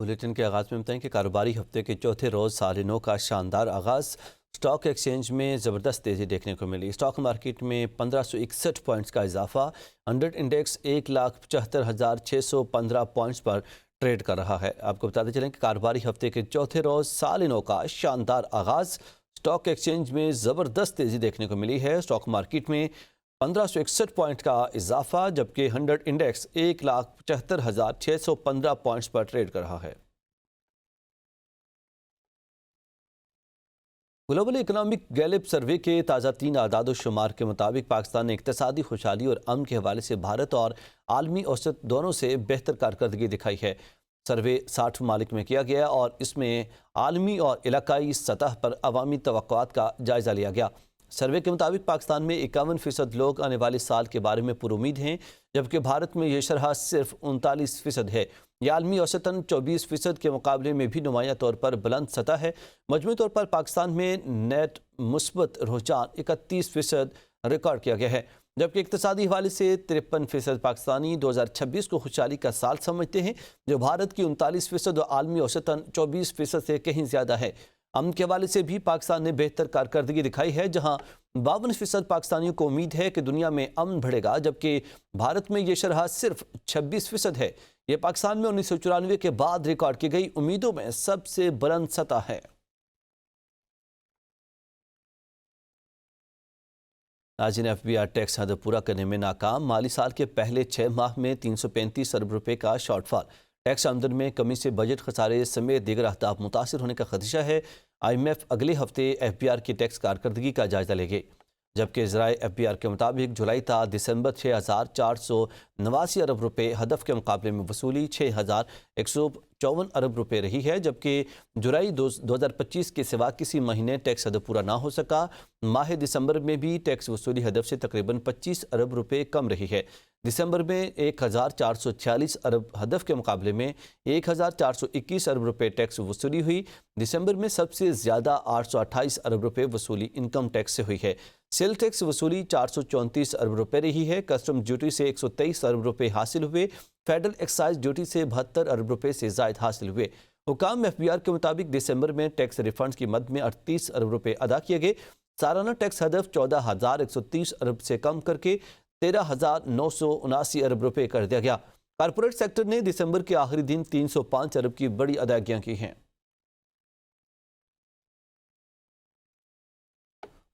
Bulletin کے آغاز میں بتائیں کہ کاروباری ہفتے کے چوتھے روز سال نو کا شاندار آغاز اسٹاک ایکسچینج میں زبردست تیزی دیکھنے کو ملی۔ اسٹاک مارکیٹ میں 1561 پوائنٹس کا اضافہ، 100 انڈیکس 1,75,615 پوائنٹس پر ٹریڈ کر رہا ہے۔ آپ کو بتاتے چلیں کہ کاروباری ہفتے کے چوتھے روز سال نو کا شاندار آغاز اسٹاک ایکسچینج میں زبردست تیزی دیکھنے کو ملی ہے۔ اسٹاک مارکیٹ میں 1561 پوائنٹ کا اضافہ، جبکہ 100 انڈیکس 1,75,615 پوائنٹس پر ٹریڈ کر رہا ہے۔ گلوبل اکنامک گیلپ سروے کے تازہ 3 اعداد و شمار کے مطابق پاکستان نے اقتصادی خوشحالی اور امن کے حوالے سے بھارت اور عالمی اوسط دونوں سے بہتر کارکردگی دکھائی ہے۔ سروے 60 ممالک میں کیا گیا اور اس میں عالمی اور علاقائی سطح پر عوامی توقعات کا جائزہ لیا گیا۔ سروے کے مطابق پاکستان میں 51% لوگ آنے والے سال کے بارے میں پر امید ہیں، جبکہ بھارت میں یہ شرح صرف 39% ہے۔ یہ عالمی اوسطاً 24% کے مقابلے میں بھی نمایاں طور پر بلند سطح ہے۔ مجموعی طور پر پاکستان میں نیٹ مثبت رجحان 31% ریکارڈ کیا گیا ہے، جبکہ اقتصادی حوالے سے 53% پاکستانی 2026 کو خوشحالی کا سال سمجھتے ہیں، جو بھارت کی 39% اور عالمی اوسطاً 24% سے کہیں زیادہ ہے۔ امن کے حوالے سے بھی پاکستان نے بہتر کارکردگی دکھائی ہے، جہاں 52% پاکستانیوں کو امید ہے کہ دنیا میں امن بڑھے گا، جبکہ بھارت میں یہ شرح صرف 26% ہے۔ یہ پاکستان میں 1994 کے بعد ریکارڈ کی گئی امیدوں میں سب سے بلند سطح ہے۔ ناظرین، ایف بی آر ٹیکس ہدف پورا کرنے میں ناکام، مالی سال کے پہلے 6 ماہ میں 335 ارب روپے کا شارٹ فال، ٹیکس آمدن میں کمی سے بجٹ خسارے سمیت دیگر اہداف متاثر ہونے کا خدشہ ہے۔ آئی ایم ایف اگلے ہفتے ایف بی آر کی ٹیکس کارکردگی کا جائزہ لے گی، جبکہ ذرائع ایف بی آر کے مطابق جولائی تا دسمبر 6,489 ارب روپے ہدف کے مقابلے میں وصولی 6,154 ارب روپے رہی ہے، جبکہ جولائی 2025 کے سوا کسی مہینے ٹیکس ہدف پورا نہ ہو سکا۔ ماہ دسمبر میں بھی ٹیکس وصولی ہدف سے تقریباً 25 ارب روپے کم رہی ہے۔ دسمبر میں 1,446 ارب ہدف کے مقابلے میں 1,421 ارب روپے ٹیکس وصولی ہوئی۔ دسمبر میں سب سے زیادہ 828 ارب روپے وصولی انکم ٹیکس سے ہوئی ہے۔ سیل ٹیکس وصولی 434 ارب روپے رہی ہے۔ کسٹم ڈیوٹی سے 123 ارب روپے حاصل ہوئے۔ فیڈرل ایکسائز ڈیوٹی سے 72 ارب روپے سے زائد حاصل ہوئے۔ حکام ایف بی آر کے مطابق دسمبر میں ٹیکس ریفنڈز کی مد میں 38 ارب روپے ادا کیے گئے۔ سالانہ ٹیکس ہدف 14,130 ارب سے کم کر کے 13,979 ارب روپے کر دیا گیا۔ کارپوریٹ سیکٹر نے دسمبر کے آخری دن 305 ارب کی بڑی ادائیگیاں کی ہیں۔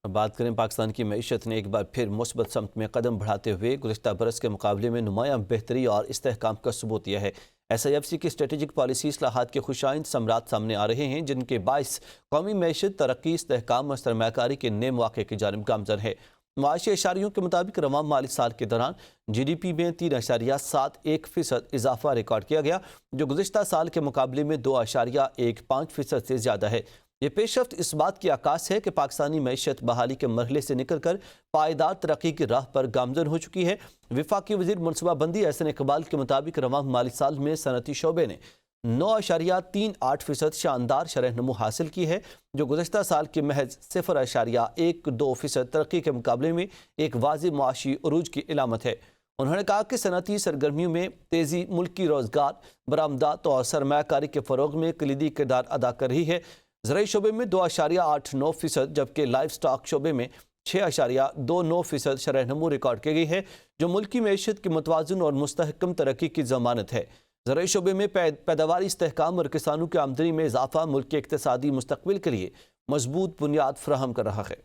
بات کریں پاکستان کی معیشت نے ایک بار پھر مثبت سمت میں قدم بڑھاتے ہوئے گزشتہ برس کے مقابلے میں نمایاں بہتری اور استحکام کا ثبوت دیا ہے۔ ایس آئی ایف سی کی اسٹریٹجک پالیسی اصلاحات کے خوشائند ثمرات سامنے آ رہے ہیں، جن کے باعث قومی معیشت ترقی، استحکام اور سرمایہ کاری کے نئے مواقع کی جانب گامزن ہے۔ معاشی اشاریوں کے مطابق رواں مالی سال کے دوران جی ڈی پی میں 3.71% اضافہ ریکارڈ کیا گیا، جو گزشتہ سال کے مقابلے میں 2.15% سے زیادہ ہے۔ یہ پیش رفت اس بات کی عکاس ہے کہ پاکستانی معیشت بحالی کے مرحلے سے نکل کر پائیدار ترقی کی راہ پر گامزن ہو چکی ہے۔ وفاقی وزیر منصوبہ بندی احسن اقبال کے مطابق رواں مالی سال میں صنعتی شعبے نے 9.38% شاندار شرح نمو حاصل کی ہے، جو گزشتہ سال کے محض 0.12% ترقی کے مقابلے میں ایک واضح معاشی عروج کی علامت ہے۔ انہوں نے کہا کہ صنعتی سرگرمیوں میں تیزی ملکی روزگار، برآمدات اور سرمایہ کاری کے فروغ میں کلیدی کردار ادا کر رہی ہے۔ زرعی شعبے میں 2.89%، جبکہ لائف سٹاک شعبے میں 6.29% شرح نمو ریکارڈ کی گئی ہے، جو ملکی معیشت کی متوازن اور مستحکم ترقی کی ضمانت ہے۔ زرعی شعبے میں پیداواری استحکام اور کسانوں کی آمدنی میں اضافہ ملک کے اقتصادی مستقبل کے لیے مضبوط بنیاد فراہم کر رہا ہے۔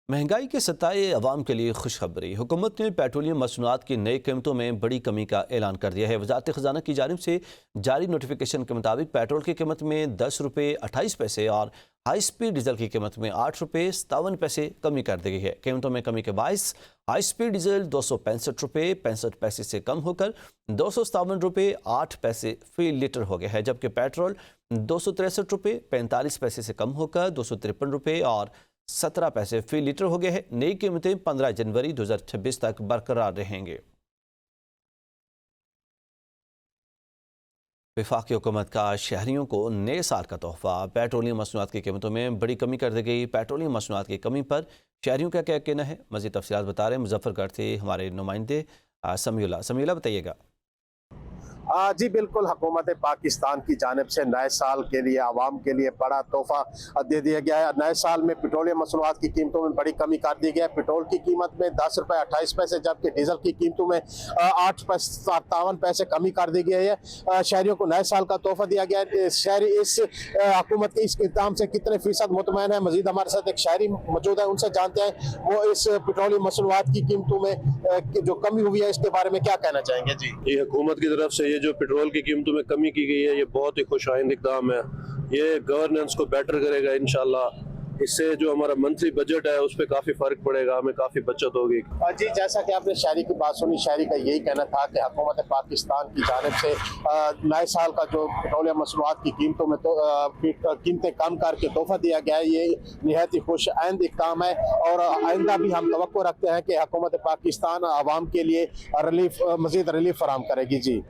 مہنگائی کے ستائے عوام کے لیے خوشخبری، حکومت نے پیٹرولیم مصنوعات کی نئی قیمتوں میں بڑی کمی کا اعلان کر دیا ہے۔ وزارت خزانہ کی جانب سے جاری نوٹیفیکیشن کے مطابق پیٹرول کی قیمت میں 10 روپے 28 پیسے اور ہائی سپیڈ ڈیزل کی قیمت میں 8 روپے 57 پیسے کمی کر دی گئی ہے۔ قیمتوں میں کمی کے باعث ہائی سپیڈ ڈیزل 265 روپے 65 پیسے سے کم ہو کر 257 روپے 8 پیسے فی لیٹر ہو گیا ہے، جبکہ پیٹرول 263 روپے 45 پیسے سے کم ہو کر 253 روپے اور 17 پیسے فی لیٹر ہو گئے ہیں۔ نئی قیمتیں 15 جنوری 2026 تک برقرار رہیں گے۔ वफाकी हुकूमत का शहरियों को नए साल का तोहफा। पेट्रोलियम मसनूआत की कीमतों में बड़ी कमी कर दी गई। पेट्रोलियम मसनूआत की कमी पर शहरियों का क्या कहना है, मज़ीद तफसीलात बता रहे हैं मुजफ्फरगढ़ से हमारे नुमाइंदे समीउल्लाह बताइएगा। जी बिल्कुल, हुकूमत पाकिस्तान की जानिब से नए साल के लिए आवाम के लिए बड़ा तोहफा दे दिया गया है। नए साल में पेट्रोलियम मसनूआत की कीमतों में बड़ी कमी कर दी गई है। पेट्रोल की कीमत में 10 रुपये 28 पैसे, जबकि डीजल की कीमतों में 8 पैसे कमी कर दी गई है। शहरियों को नए साल का तोहफा दिया गया है। शहरी इस हुकूमत के इस इक़दाम से कितने फीसद मुतमईन है, मजीद हमारे साथ एक शहरी मौजूद है, उनसे जानते हैं वो इस पेट्रोलियम मसनूआत की कीमतों में जो कमी हुई है इसके बारे में क्या कहना चाहेंगे। जी, ये हुकूमत की तरफ से ये जो पेट्रोल की कीमतों में कमी की गई है, ये बहुत ही खुशाइंद इक़दाम है। ये गवर्नेंस को बेटर करेगा इंशाल्लाह। इससे जो हमारा मंथली बजट है उस पर काफ़ी फ़र्क पड़ेगा, हमें काफ़ी बचत होगी। जी, जैसा कि आपने शहरी की बात सुनी, शहरी का यही कहना था कि हुकूमत पाकिस्तान की जानिब से नए साल का जो पेट्रोलियम मसनूआत की कीमतों में तो कीमतें कम करके तोहफा दिया गया है, ये निहायत ही खुश आइंद इक़दाम है। और आइंदा भी हम तवक्को रखते हैं कि हुकूमत पाकिस्तान आवाम के लिए मज़ीद रिलीफ फराहम करेगी। जी,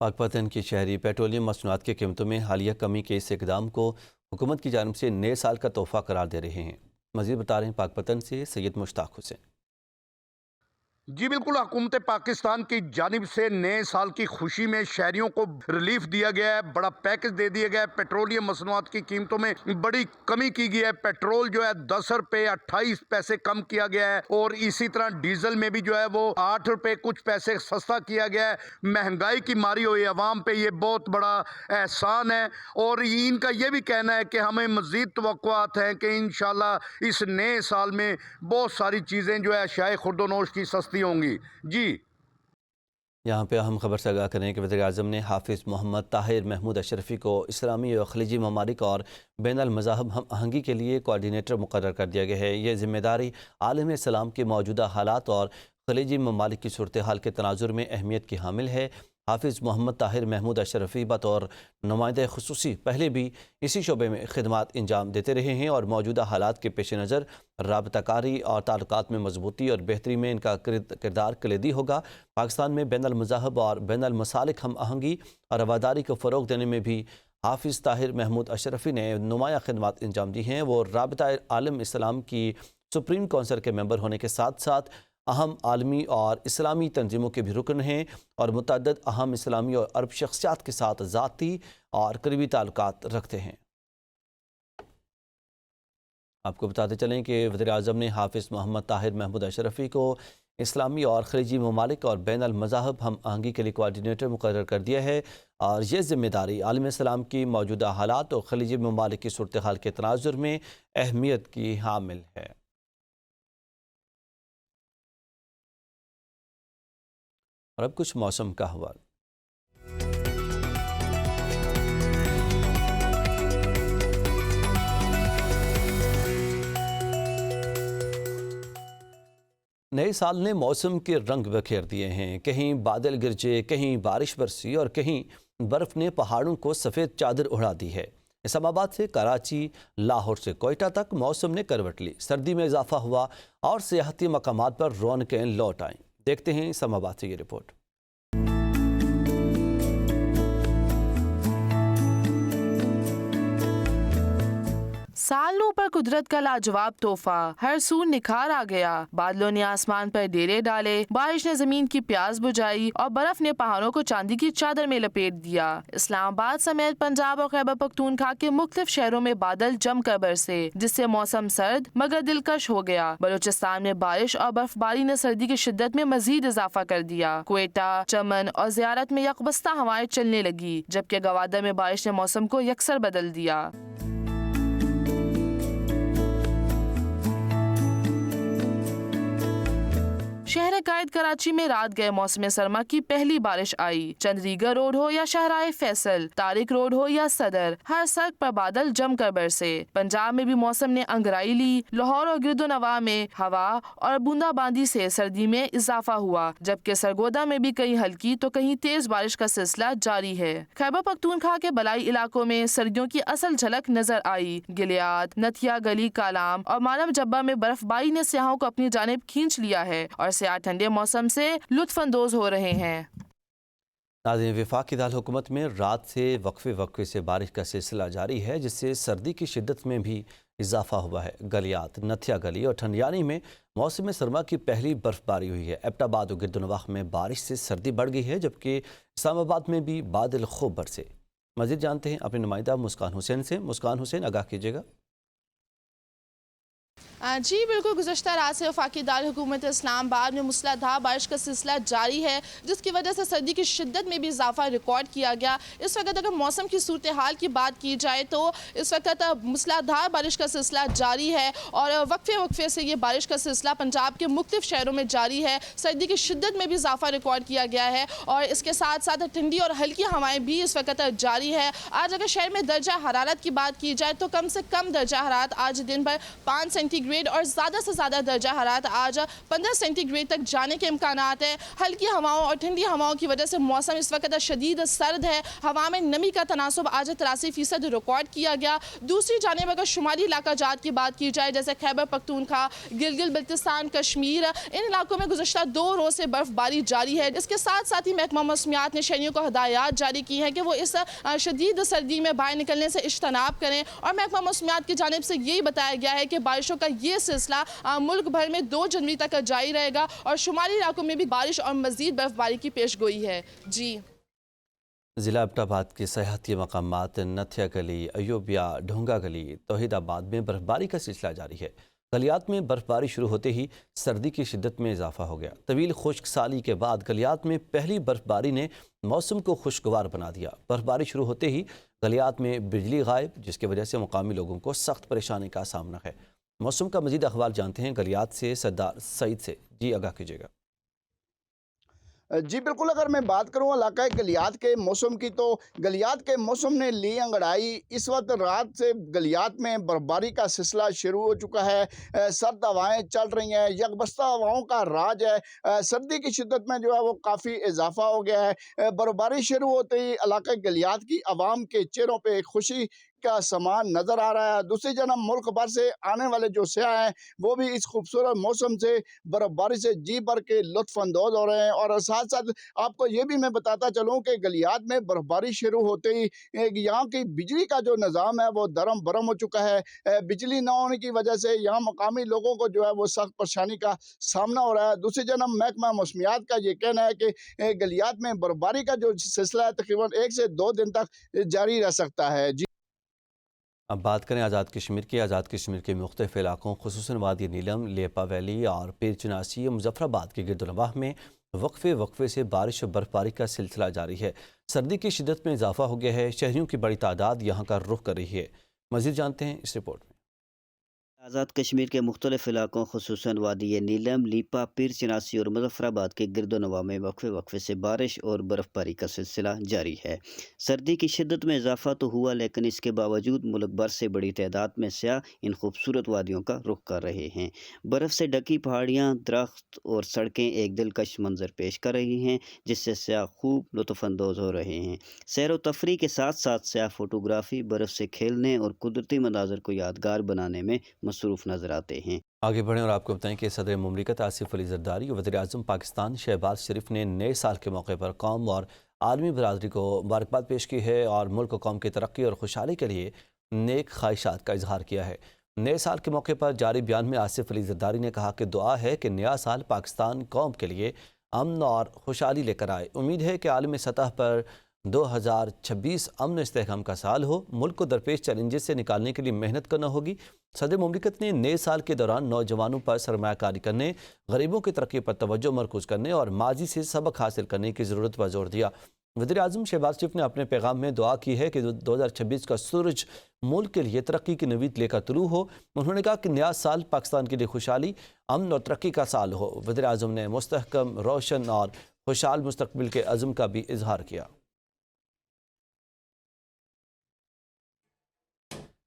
पाकपतन के शहरी पेट्रोलियम मसनूआत की कीमतों में हालिया कमी के इस इकदाम को हुकूमत की जानिब से नए साल का तोहफा करार दे रहे हैं। मज़ीद बता रहे हैं पाकपतन से सैयद मुश्ताक हुसैन। जी बिल्कुल, हुकूमत पाकिस्तान की जानिब से नए साल की खुशी में शहरियों को रिलीफ दिया गया है, बड़ा पैकेज दे दिया गया है। पेट्रोलियम मसनूआत की कीमतों में बड़ी कमी की गई है। पेट्रोल जो है 10 रुपये 28 पैसे कम किया गया है और इसी तरह डीजल में भी जो है वो 8 रुपये कुछ पैसे सस्ता किया गया है। महंगाई की मारी हुई आवाम पे ये बहुत बड़ा एहसान है और इनका ये भी कहना है कि हमें मज़ीद तवक्कुआत हैं कि इंशाल्लाह इस नए साल में बहुत सारी चीज़ें जो है अशियाए खुर्दोनोश की सस्ती होंगी। जी, यहाँ पे अहम खबर से आगाह करें कि वज़ीर-ए-आज़म ने हाफिज़ मोहम्मद ताहिर महमूद अशरफ़ी को इस्लामी और खलीजी ममालिक और बैनुल मज़ाहब हम आहंगी के लिए कोऑर्डिनेटर मुकर्रर कर दिया गया है। ये ज़िम्मेदारी आलम इस्लाम के मौजूदा हालात और खलीजी ममालिक की सूरत हाल के तनाजुर में अहमियत की हामिल है। हाफिज़ मोहम्मद ताहिर महमूद अशरफ़ी बतौर नुमाइंदा ख़ुसूसी पहले भी इसी शोबे में खिदमात अंजाम देते रहे हैं और मौजूदा हालात के पेश नज़र राबताकारी और ताल्लुकात में मजबूती और बेहतरी में इनका किरदार कलीदी होगा। पाकिस्तान में बैनुल मज़ाहब और बैनुल मसालिक हम आहंगी और रवादारी को फ़रोग़ देने में भी हाफिज़ ताहिर महमूद अशरफ़ी ने नुमाया खिदमात अंजाम दी हैं। वो राबता आलम इस्लाम की सुप्रीम कौंसिल के मेंबर होने के साथ साथ अहम आलमी और इस्लामी तंजीमों के भी रुकन हैं और मुतअद्दिद अहम इस्लामी और अरब शख्सियात के साथ ज़ाती और करीबी ताल्लुकात रखते हैं। आपको बताते चलें कि वज़ीर-ए-आज़म ने हाफिज़ मोहम्मद ताहिर महमूद अशरफ़ी को इस्लामी और खलीजी ममालिक और बैनुल मज़ाहब हम आहंगी के लिए कोऑर्डिनेटर मुकर्रर कर दिया है और ये ज़िम्मेदारी आलम इस्लाम की मौजूदा हालात और खलीजी ममालिक की सूरत हाल के तनाजुर में अहमियत की हामिल है। और अब कुछ मौसम का हवाल। नए साल ने मौसम के रंग बखेर दिए हैं। कहीं बादल गिरजे, कहीं बारिश बरसी और कहीं बर्फ़ ने पहाड़ों को सफ़ेद चादर उड़ा दी है। इस्लामाबाद से कराची, लाहौर से कोयटा तक मौसम ने करवट ली। सर्दी में इजाफा हुआ और सियाहती मकामात पर रौनकें लौट आईं। देखते हैं इस्लामाबाद से ये रिपोर्ट। सालों पर कुदरत का लाजवाब तोहफा, हर सू निखार आ गया। बादलों ने आसमान पर डेरे डाले, बारिश ने जमीन की प्यास बुझाई और बर्फ ने पहाड़ों को चांदी की चादर में लपेट दिया। इस्लामाबाद समेत पंजाब और खैबर पख्तूनख्वा के मुख्तलिफ शहरों में बादल जमकर बरसे, जिससे मौसम सर्द मगर दिलकश हो गया। बलूचिस्तान में बारिश और बर्फबारी ने सर्दी की शिद्दत में मजीद इजाफा कर दिया। क्वेटा, चमन और ज़ियारत में यकबस्ता हवाएं चलने लगी, जबकि गवादर में बारिश ने मौसम को यकसर बदल दिया। शहर कायद कराची में रात गए मौसम सरमा की पहली बारिश आई। चंद्रीगढ़ रोड हो या शहराए फैसल, तारिक रोड हो या सदर, हर सड़क पर बादल जमकर बरसे। पंजाब में भी मौसम ने अंगराई ली। लाहौर और गिरदोनवा में हवा और बूंदाबांदी से सर्दी में इजाफा हुआ, जबकि सरगोदा में भी कहीं हल्की तो कहीं तेज बारिश का सिलसिला जारी है। खैबर पख्तूनख्वा के बलाई इलाकों में सर्दियों की असल झलक नजर आई। गिलियाद, नथिया गली, कालाम और मानव जब्बा में बर्फबारी ने सियाहों को अपनी जानिब खींच लिया है और सियाह ठंडे मौसम से लुत्फ अंदोज हो रहे हैं। नाज़रीन, वफाकी दारकूमत में रात से वक्फे से बारिश का सिलसिला जारी है, जिससे सर्दी की शिद्दत में भी इजाफा हुआ है। गलियात, नथिया गली और ठंडियानी में मौसम सरमा की पहली बर्फबारी हुई है। एबटाबाद और गिरदनवाह में बारिश से सर्दी बढ़ गई है, जबकि इस्लामाबाद में भी बादल खूब बरसे। मज़ीद जानते हैं अपने नुमाइंदा मुस्कान हुसैन से। मुस्कान हुसैन, आगाह कीजिएगा। जी बिल्कुल, गुज़श्ता रात से वफाकी दारकूमत इस्लामाबाद में मूसलाधार बारिश का सिलसिला जारी है, जिसकी वजह से सर्दी की शिद्दत में भी इजाफा रिकॉर्ड किया गया। इस वक्त अगर मौसम की सूरत हाल की बात की जाए तो इस वक्त मूसलाधार बारिश का सिलसिला जारी है और वक्फे से ये बारिश का सिलसिला पंजाब के मुख्तलिफ शहरों में जारी है। सर्दी की शिद्दत में भी इजाफा रिकॉर्ड किया गया है और इसके साथ साथ ठंडी और हल्की हवाएँ भी इस वक्त जारी है। आज अगर शहर में दर्जा हरारत की बात की जाए तो कम से कम दर्जा हरारत आज दिन भर 5 सेंटीग्रेड और ज़्यादा से ज़्यादा दर्जा हरारत आज 15 सेंटीग्रेड तक जाने के इम्कानात है। हल्की हवाओं और ठंडी हवाओं की वजह से मौसम इस वक्त शदीद सर्द है। हवा में नमी का तनासुब आज 83% रिकॉर्ड किया गया। दूसरी जानिब अगर शुमारी इलाका जात की बात की जाए, जैसे खैबर पख्तूनख्वा, गिलगित बल्तिस्तान, कश्मीर, इन इलाकों में गुज़श्ता 2 रोज़ से बर्फबारी जारी है। इसके साथ साथ ही महकमा मौसमियात ने शहरियों को हदायत जारी की हैं कि वो इस शदीद सर्दी में बाहर निकलने से इज्तनाब करें और महकमा मौसमियात की जानिब से यही बताया गया है कि बारिशों का ये सिलसिला मुल्क भर में 2 जनवरी तक जारी रहेगा और शुमारी इलाकों में भी बारिश और मज़ीद बर्फबारी की पेशगोई है। जी, ज़िला एबटाबाद के सयाहती मकामात नथिया गली, अयूबिया, ढोंगा गली, तौहीदाबाद में बर्फबारी का सिलसिला जारी है। गलियात में बर्फबारी शुरू होते ही सर्दी की शिद्दत में इजाफा हो गया। तवील खुश्क साली के बाद गलियात में पहली बर्फबारी ने मौसम को खुशगवार बना दिया। बर्फबारी शुरू होते ही गलियात में बिजली गायब, जिसकी वजह से मुकामी लोगों को सख्त परेशानी का सामना है। मौसम का मजीद अखबार जानते हैं गलियात से सरदार सईद से। जी, आगाह कीजिएगा। जी बिल्कुल, अगर मैं बात करूँ इलाका गलियात के मौसम की, तो गलियात के मौसम ने ली अंगड़ाई। इस वक्त रात से गलियात में बर्फबारी का सिलसिला शुरू हो चुका है। सर्द हवाएँ चल रही हैं, यकबस्ता हवाओं का राज है। सर्दी की शिद्दत में जो है वो काफ़ी इजाफा हो गया है। बर्फबारी शुरू होते ही इलाका गलियात की आवाम के चेहरों पे खुशी का समान नज़र आ रहा है। दूसरी जानब मुल्क भर से आने वाले जो सयाह हैं वो भी इस खूबसूरत मौसम से, बर्फबारी से जी भर के लुत्फ़ अंदोज़ हो रहे हैं। और साथ साथ आपको ये भी मैं बताता चलूँ कि गलियात में बर्फबारी शुरू होते ही यहाँ की बिजली का जो निज़ाम है वो दरम बरम हो चुका है। बिजली न होने की वजह से यहाँ मकामी लोगों को जो है वो सख्त परेशानी का सामना हो रहा है। दूसरी जानब महकमा मौसमियात का ये कहना है कि गलियात में बर्फबारी का जो सिलसिला है तकरीबन 1 से 2 दिन तक जारी रह सकता है। जी, अब बात करें आज़ाद कश्मीर की। आज़ाद कश्मीर के मुख्तलिफ इलाकों, खुसूसन वादी नीलम, लेपा वैली और पीर चिनासी, मुजफ्फराबाद के गिरदनवाह में वक्फे से बारिश और बर्फबारी का सिलसिला जारी है। सर्दी की शिद्दत में इजाफा हो गया है। शहरियों की बड़ी तादाद यहाँ का रुख कर रही है। मज़ीद जानते हैं इस रिपोर्ट में। आज़ाद कश्मीर के मुख्तलिफ इलाकों खुसूसन वादी नीलम, लीपा, पीर चिनासी और मुजफ्फराबाद के गिरदोनवा में वक्फे से बारिश और बर्फबारी का सिलसिला जारी है। सर्दी की शिद्दत में इजाफा तो हुआ, लेकिन इसके बावजूद मुल्क भर से बड़ी तादाद में सयाह इन खूबसूरत वादियों का रुख कर रहे हैं। बर्फ़ से ढकी पहाड़ियाँ, दरख्त और सड़कें एक दिलकश मंजर पेश कर रही हैं, जिससे सयाह खूब लुत्फ़अंदोज़ हो रहे हैं। सैर व तफरी के साथ साथ सयाह फ़ोटोग्राफी, बर्फ़ से खेलने और कुदरती मनाजर को यादगार बनाने में मसरूफ़ नज़र आते हैं। आगे बढ़ें और आपको बताएं कि सदर मुमलिकत आसिफ अली ज़रदारी और वज़ीर आज़म पाकिस्तान शहबाज शरीफ ने नए साल के मौके पर कौम और आलमी बरादरी को मुबारकबाद पेश की है और मुल्क कौम की तरक्की और खुशहाली के लिए नेक ख्वाहिशात का इजहार किया है। नए साल के मौके पर जारी बयान में आसिफ अली ज़रदारी ने कहा कि दुआ है कि नया साल पाकिस्तान कौम के लिए अमन और खुशहाली लेकर आए। उम्मीद है कि आलमी सतह पर 2026 अमन इस्तेहकाम का साल हो। मुल्क को दरपेश चैलेंजेस से निकालने के लिए मेहनत करना होगी। सदर मुमलिकत ने नए साल के दौरान नौजवानों पर सरमायाकारी करने, गरीबों की तरक्की पर तवज्जो मरकूज़ करने और माजी से सबक हासिल करने की ज़रूरत पर जोर दिया। वज़ीर आज़म शहबाज शरीफ ने अपने पैगाम में दुआ की है कि 2026 का सूरज मुल्क के लिए तरक्की की नवीद लेकर तुलू हो। उन्होंने कहा कि नया साल पाकिस्तान के लिए खुशहाली, अमन और तरक्की का साल हो। वज़ीर आज़म ने मुस्तहकम, रोशन और खुशहाल मुस्तकबिल के अज़्म का भी इजहार किया।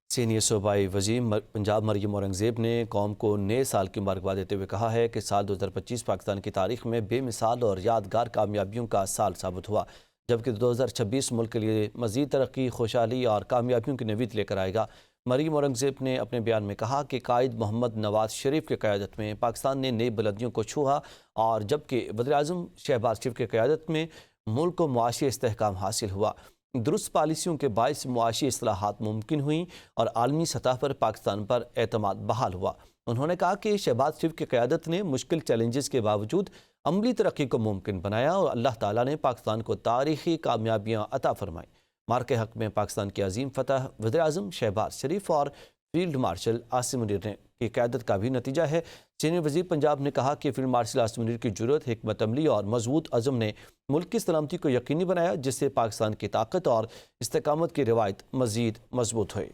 सीनियर सूबाई वज़ीर पंजाब मरियम औरंगज़ेब ने कौम को नए साल की मुबारकबाद देते हुए कहा है कि साल 2025 पाकिस्तान की तारीख में बेमिसाल और यादगार कामयाबियों का साल साबित हुआ, जबकि 2026 मुल्क के लिए मज़ीद तरक्की, खुशहाली और कामयाबियों की नवीद लेकर आएगा। मरियम औरंगज़ेब ने अपने बयान में कहा कि कायद मोहम्मद नवाज शरीफ की क़यादत में पाकिस्तान ने नई बुलंदियों को छुआ और जबकि वज़ीर आज़म शहबाज शरीफ की क़यादत में ملک کو معاشی استحکام حاصل ہوا۔ درست پالیسیوں کے باعث معاشی اصلاحات ممکن ہوئیں اور عالمی سطح پر پاکستان پر اعتماد بحال ہوا۔ انہوں نے کہا کہ شہباز شریف کی قیادت نے مشکل چیلنجز کے باوجود عملی ترقی کو ممکن بنایا اور اللہ تعالیٰ نے پاکستان کو تاریخی کامیابیاں عطا فرمائیں۔ مارکے حق میں پاکستان کی عظیم فتح وزیر اعظم شہباز شریف اور فیلڈ مارشل عاصم منیر کی قیادت کا بھی نتیجہ ہے۔ سینئر وزیر پنجاب نے کہا کہ فیلڈ مارشل عاصم منیر کی جرأت، حکمت عملی اور مضبوط عزم نے ملک کی سلامتی کو یقینی بنایا، جس سے پاکستان کی طاقت اور استقامت کی روایت مزید مضبوط ہوئی۔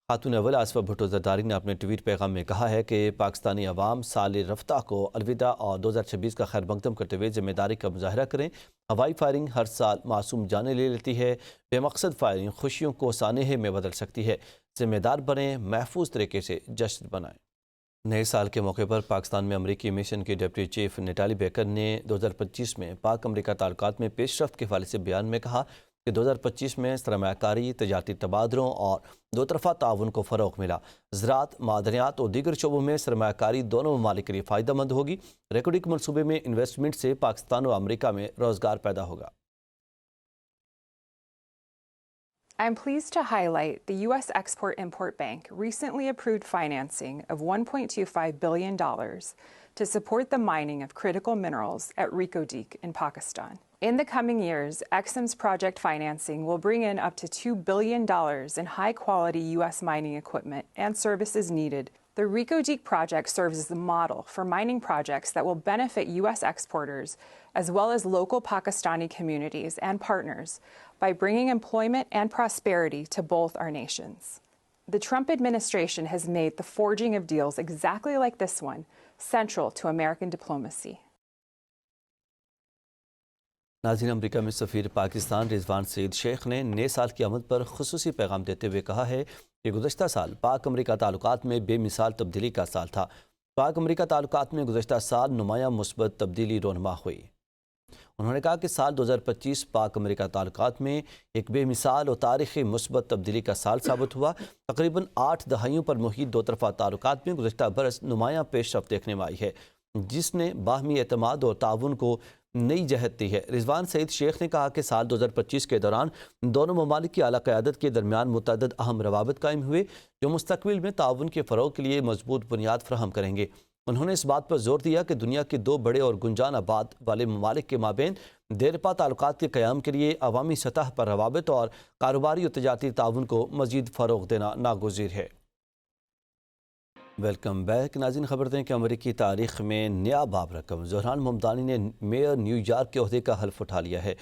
خاتون اول آصفہ بھٹو زرداری نے اپنے ٹویٹ پیغام میں کہا ہے کہ پاکستانی عوام سال رفتہ کو الوداع اور 2026 کا خیر مقدم کرتے ہوئے ذمہ داری کا مظاہرہ کریں۔ ہوائی فائرنگ ہر سال معصوم جانیں لے لیتی ہے، بے مقصد فائرنگ خوشیوں کو سانحے میں بدل سکتی ہے۔ ذمہ دار بنیں، محفوظ طریقے سے جشن بنائیں۔ نئے سال کے موقع پر پاکستان میں امریکی مشن کی ڈپٹی چیف نٹالی بیکر نے 2025 میں پاک امریکہ تعلقات میں پیش رفت کے حوالے سے بیان میں کہا کہ 2025 میں سرمایہ کاری، تجارتی تبادلوں اور دو طرفہ تعاون کو فروغ ملا۔ زراعت، معدنیات اور دیگر شعبوں میں سرمایہ کاری دونوں ممالک کے لیے فائدہ مند ہوگی۔ ریکوڈک منصوبے میں انویسٹمنٹ سے پاکستان و امریکہ میں روزگار پیدا ہوگا۔ I'm pleased to highlight the U.S. Export-Import Bank recently approved financing of $1.25 billion to support the mining of critical minerals at Reko Diq in Pakistan. In the coming years, EXIM's project financing will bring in up to $2 billion in high-quality U.S. mining equipment and services needed. The Reko Diq project serves as the model for mining projects that will benefit U.S. exporters as well as local Pakistani communities and partners by bringing employment and prosperity to both our nations. The Trump administration has made the forging of deals exactly like this one central to American diplomacy. ناظرین، امریکہ میں سفیر پاکستان رضوان سعید شیخ نے نئے سال کی آمد پر خصوصی پیغام دیتے ہوئے کہا ہے کہ گزشتہ سال پاک امریکہ تعلقات میں بے مثال تبدیلی کا سال تھا۔ پاک امریکہ تعلقات میں گزشتہ سال نمایاں مثبت تبدیلی رونما ہوئی۔ انہوں نے کہا کہ سال 2025 پاک امریکہ تعلقات میں ایک بے مثال اور تاریخی مثبت تبدیلی کا سال ثابت ہوا۔ تقریباً 8 دہائیوں پر محیط دو طرفہ تعلقات میں گزشتہ برس نمایاں پیش رفت دیکھنے میں آئی ہے، جس نے باہمی اعتماد اور تعاون کو نئی جہت دی ہے۔ رضوان سعید شیخ نے کہا کہ سال 2025 کے دوران دونوں ممالک کی اعلیٰ قیادت کے درمیان متعدد اہم روابط قائم ہوئے جو مستقبل میں تعاون کے فروغ کے لیے مضبوط بنیاد فراہم کریں گے۔ انہوں نے اس بات پر زور دیا کہ دنیا کے 2 بڑے اور گنجان آباد والے ممالک کے مابین دیرپا تعلقات کے قیام کے لیے عوامی سطح پر روابط اور کاروباری اور تجارتی تعاون کو مزید فروغ دینا ناگزیر ہے۔ ویلکم بیک ناظرین، خبر دیں کہ امریکی تاریخ میں نیا باب رقم زہران ممدانی نے میئر نیو یارک کے عہدے کا حلف اٹھا لیا ہے۔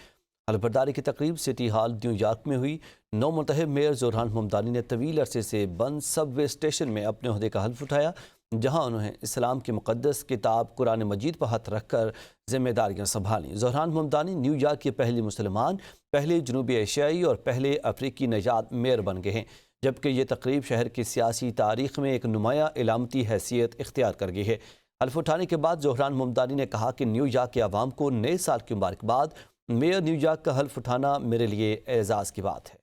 حلف برداری کی تقریب سٹی ہال نیو یارک میں ہوئی۔ نو منتخب میئر زہران ممدانی نے طویل عرصے سے بند سب وے اسٹیشن میں اپنے عہدے کا حلف اٹھایا، جہاں انہوں نے اسلام کی مقدس کتاب قرآن مجید پر ہاتھ رکھ کر ذمہ داریاں سنبھالیں۔ زہران ممدانی نیو یارک کے پہلے مسلمان، پہلے جنوبی ایشیائی اور پہلے افریقی نژاد میئر بن گئے ہیں، جبکہ یہ تقریب شہر کی سیاسی تاریخ میں ایک نمایاں علامتی حیثیت اختیار کر گئی ہے۔ حلف اٹھانے کے بعد زہران ممدانی نے کہا کہ نیو یارک کے عوام کو نئے سال کی مبارکباد۔ میئر نیو یارک کا حلف اٹھانا میرے لیے اعزاز کی بات ہے۔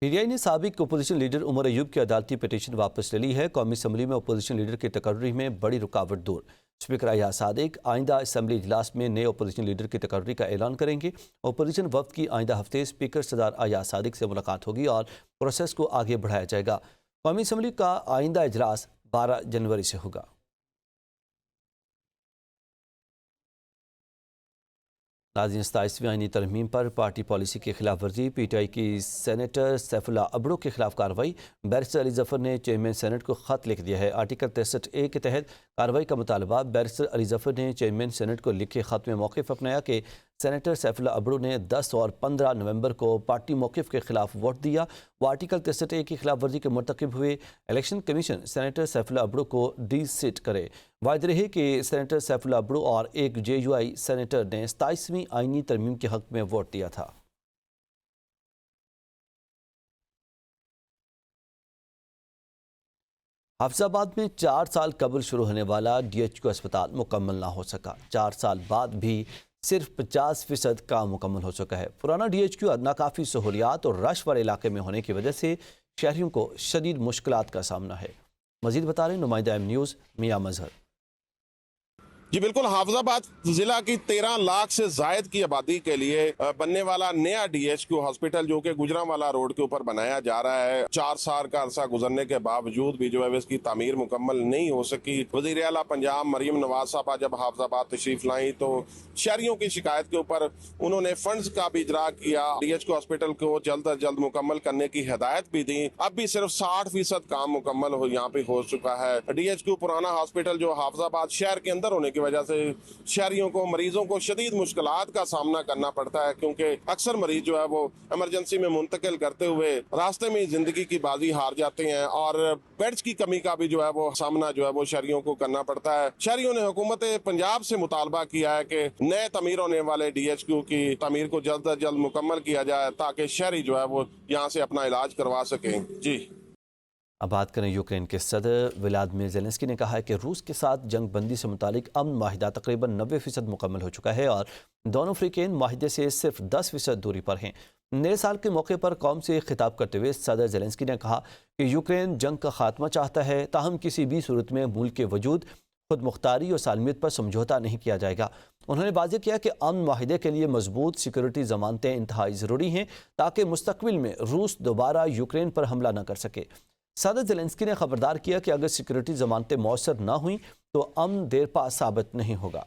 پی ٹی آئی نے سابق اپوزیشن لیڈر عمر ایوب کی عدالتی پٹیشن واپس لے لی ہے۔ قومی اسمبلی میں اپوزیشن لیڈر کی تقرری میں بڑی رکاوٹ دور۔ اسپیکر ایاز صادق آئندہ اسمبلی اجلاس میں نئے اپوزیشن لیڈر کی تقرری کا اعلان کریں گے۔ اپوزیشن وفد کی آئندہ ہفتے اسپیکر صدر ایاز صادق سے ملاقات ہوگی اور پروسیس کو آگے بڑھایا جائے گا۔ قومی اسمبلی کا آئندہ اجلاس 12 جنوری سے ہوگا۔ ناظرین، 27ویں آئینی ترمیم پر پارٹی پالیسی کی خلاف ورزی، پی ٹی آئی کی سینیٹر سیف اللہ ابڑو کے خلاف کارروائی۔ بیرسٹر علی ظفر نے چیئرمین سینٹ کو خط لکھ دیا ہے۔ آرٹیکل 63A کے تحت کارروائی کا مطالبہ۔ بیرسٹر علی ظفر نے چیئرمین سینٹ کو لکھے خط میں موقف اپنایا کہ سینیٹر سیف اللہ ابڑو نے 10 اور 15 نومبر کو پارٹی موقف کے خلاف ووٹ دیا۔ وہ آرٹیکل 63A کی خلاف ورزی کے مرتکب ہوئے۔ Election commission senator Saif Ullah Abro کو ڈی سیٹ کرے۔ واضح رہے کہ سینیٹر سیف اللہ ابڑو اور ایک JUI سینیٹر نے 27ویں آئینی ترمیم کے حق میں ووٹ دیا تھا۔ حافظ آباد میں 4 سال قبل شروع ہونے والا DHQ اسپتال مکمل نہ ہو سکا۔ 4 سال بعد بھی صرف 50% کام مکمل ہو چکا ہے۔ پرانا DHQ ناکافی سہولیات اور رش والے علاقے میں ہونے کی وجہ سے شہریوں کو شدید مشکلات کا سامنا ہے۔ मजीद बता रहे हैं नुमाइंदा एम न्यूज़ मियां मजहर। जी बिल्कुल, हाफिजाबाद जिला की 13 लाख से जायद की आबादी के लिए बनने वाला नया DHQ हॉस्पिटल जो कि गुजरांवाला रोड के ऊपर बनाया जा रहा है, 4 साल का अरसा गुजरने के बावजूद भी जो है इसकी तामीर मुकम्मल नहीं हो सकी। वज़ीर आला पंजाब मरीम नवाज साहबा जब हाफिजाबाद तशरीफ लाई तो शहरियों की शिकायत के ऊपर उन्होंने फंड्स का भी इजरा किया, DHQ हॉस्पिटल को जल्द अज जल्द मुकम्मल करने की हिदायत भी दी। अब भी सिर्फ 60% काम मुकम्मल यहाँ पे हो चुका है। DHQ पुराना हॉस्पिटल जो हाफिजाबाद शहर के अंदर होने की वजह से शहरियों को, मरीजों को शदीद मुश्किलात का सामना करना पड़ता है, क्योंकि अक्सर मरीज जो है वो इमरजेंसी में मुंतकिल करते हुए रास्ते में जिंदगी की बाजी हार जाते हैं और बेड्स की कमी का भी जो है वो सामना जो है वो शहरियों को करना पड़ता है। शहरियों ने हुकूमत पंजाब से मुतालबा किया है कि नए तमीर होने वाले DHQ की तमीर को जल्द अज जल्द मुकम्मल किया जाए ताकि शहरी जो है वो यहाँ से अपना इलाज करवा सकें। जी अब बात करें यूक्रेन के सदर व्लादिमीर ज़ेलेंस्की ने कहा है कि रूस के साथ जंग बंदी से मुतालिक अमन माहिदा तकरीबन 90% मुकम्मल हो चुका है और दोनों अफ्रीकैन माहिदे से सिर्फ 10% दूरी पर हैं। नए साल के मौके पर कौम से खिताब करते हुए सदर ज़ेलेंस्की ने कहा कि यूक्रेन जंग का खात्मा चाहता है, ताहम किसी भी सूरत में मुल्क के वजूद, खुद मुख्तारी और सालमियत पर समझौता नहीं किया जाएगा। उन्होंने वाज़ेह किया कि अमन माहिदे के लिए मजबूत सिक्योरिटी ज़मानतें इंतहाई ज़रूरी हैं ताकि मुस्तकबिल में रूस दोबारा यूक्रेन पर हमला न कर सके। सदर ज़ेलेंस्की ने खबरदार किया कि अगर सिक्योरिटी ज़मानतें मौसर ना हुई तो अमन देर पा साबित नहीं होगा।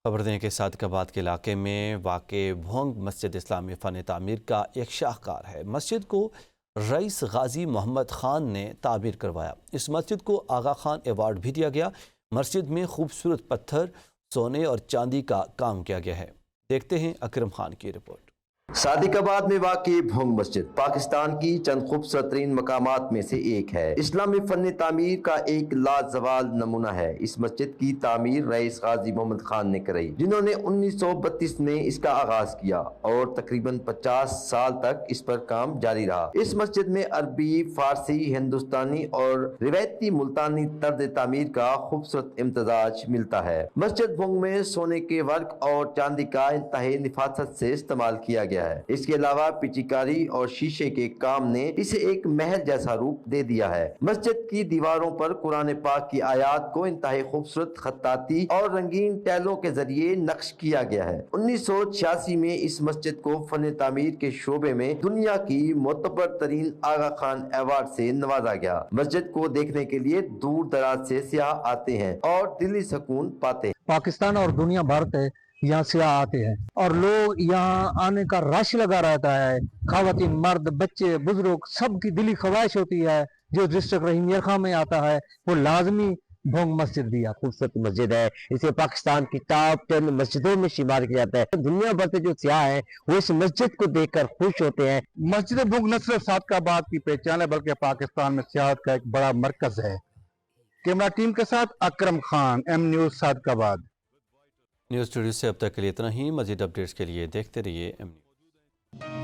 खबर दें कि सादिकाबाद के इलाके में वाक़े भोंग मस्जिद इस्लामी फ़न तामीर का एक शाहकार है। मस्जिद को रईस गाजी मोहम्मद खान ने तामीर करवाया। इस मस्जिद को आगा खान अवार्ड भी दिया गया। मस्जिद में खूबसूरत पत्थर, सोने और चांदी का काम किया गया है। देखते हैं अकरम खान की रिपोर्ट। सादिकाबाद में वाक़ई भोंग मस्जिद पाकिस्तान की चंद खूबसूरत मकामात में से एक है। इस्लामी फन तामीर का एक लाजवाब नमूना है। इस मस्जिद की तामीर रईस गाजी मोहम्मद खान ने कराई, जिन्होंने 1932 में इसका आगाज किया और तकरीबन 50 साल तक इस पर काम जारी रहा। इस मस्जिद में अरबी, फारसी, हिंदुस्तानी और रिवायती मुल्तानी तर्ज तामीर का खूबसूरत इम्तजाज मिलता है। मस्जिद भोंग में सोने के वर्क और चांदी का इंतहाई निफासत से इस्तेमाल किया गया है। इसके अलावा पिचकारी और शीशे के काम ने इसे एक महल जैसा रूप दे दिया है। मस्जिद की दीवारों पर कुरान पाक की आयात को इंतहाई खूबसूरत खत्ताती और रंगीन टैलों के जरिए नक्श किया गया है। 1986 में इस मस्जिद को फन तामीर के शोबे में दुनिया की मोतबर तरीन आगा खान अवार्ड से नवाजा गया। मस्जिद को देखने के लिए दूर दराज से सियाह आते हैं और दिली सुकून पाते हैं। पाकिस्तान और दुनिया भर से यहाँ सियाह आते हैं और लोग यहाँ आने का रश लगा रहता है। खवातीन, मर्द, बच्चे, बुजुर्ग सबकी दिली ख्वाहिश होती है। जो डिस्ट्रिक्ट रहीमिया खां में आता है वो लाजमी भोंग मस्जिद दिया। खूबसूरत मस्जिद है, इसे पाकिस्तान की टॉप 10 मस्जिदों में शुमार किया जाता है। दुनिया भर से जो सियाह हैं वो इस मस्जिद को देखकर खुश होते हैं। मस्जिद भोंग न सिर्फ सादिकाबाद की पहचान है बल्कि पाकिस्तान में सियाहत का एक बड़ा मरकज है। कैमरा टीम के साथ Akram Khan, M News Sadiqabad. News studio से अब तक के लिए इतना ही। मज़ीद अपडेट्स के लिए देखते रहिए एम न्यूज़।